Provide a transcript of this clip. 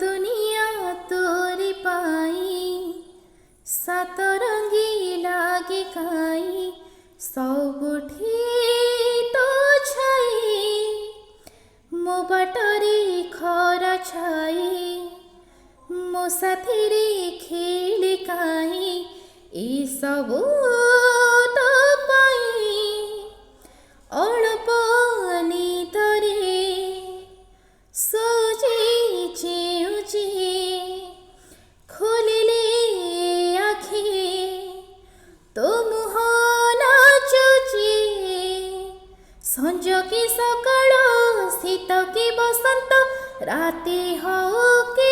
दुनिया तोरी पाई सतरंगी लागे काई सबुठी तो छाई मो बाटरे खरा छाई मो साथीरे खेली काई ए सबु तो पाई अल्प निदरे सोझे चेउचे खोलिले आखि तो मुह नाचुचे संज कि सकाळ शीत कि बसंत राति हो कि